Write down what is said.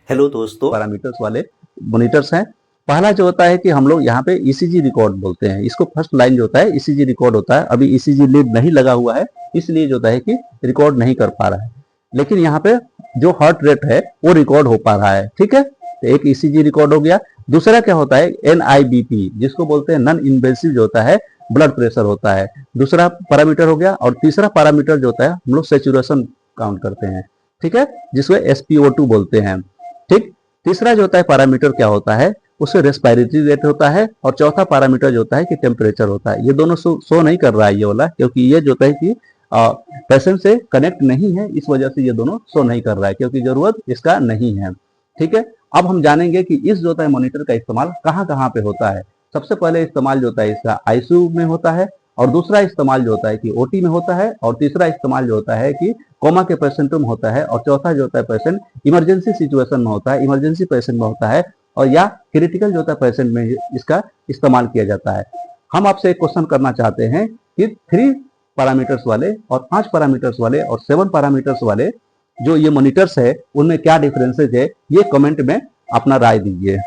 Hello दोस्तों। Parameters वाले monitors हैं। पहला जो होता है कि हम लोग यहाँ पे ईसीजी रिकॉर्ड बोलते हैं इसको। फर्स्ट लाइन जो होता है ईसीजी रिकॉर्ड होता है। अभी ईसीजी लीड नहीं लगा हुआ है, इसलिए जो होता है कि रिकॉर्ड नहीं कर पा रहा है। लेकिन यहाँ पे जो हार्ट रेट है वो रिकॉर्ड हो पा रहा है। ठीक है, तो एक ईसीजी रिकॉर्ड हो गया। दूसरा क्या होता है, एनआईबीपी, जिसको बोलते हैं नॉन इन्वेसिव जो होता है ब्लड प्रेशर होता है। दूसरा पैरामीटर हो गया। और तीसरा पैरामीटर जो होता है हम लोग सेचुरेशन काउंट करते हैं। ठीक है, जिसको एसपीओ2 बोलते हैं। ठीक, तीसरा जो होता है पैरामीटर क्या होता है, उससे रेस्पिरेटरी रेट होता है। और चौथा पैरामीटर जो होता है कि टेम्परेचर होता है। ये दोनों शो नहीं कर रहा है ये वाला, क्योंकि ये जो होता है कि पेशेंट से कनेक्ट नहीं है, इस वजह से ये दोनों शो नहीं कर रहा है, क्योंकि जरूरत इसका नहीं है। ठीक है, अब हम जानेंगे कि इस जो होता है मॉनिटर का इस्तेमाल कहाँ कहाँ पे होता है। सबसे पहले इस्तेमाल जो होता है इसका आईसीयू में होता है। और दूसरा इस्तेमाल जो होता है कि ओटी में होता है। और तीसरा इस्तेमाल जो होता है कि कोमा के पेशेंटों में होता है। और चौथा जो होता है पेशेंट इमरजेंसी सिचुएशन में होता है, इमरजेंसी पेशेंट में होता है। और या क्रिटिकल जो होता है पेशेंट में इसका इस्तेमाल किया जाता है। हम आपसे एक क्वेश्चन करना चाहते हैं कि 3 पैरामीटर्स वाले और 5 पैरामीटर्स वाले और 7 पैरामीटर्स वाले जो ये मॉनिटर्स है उनमें क्या डिफरेंसेज है, ये कमेंट में अपना राय दीजिए।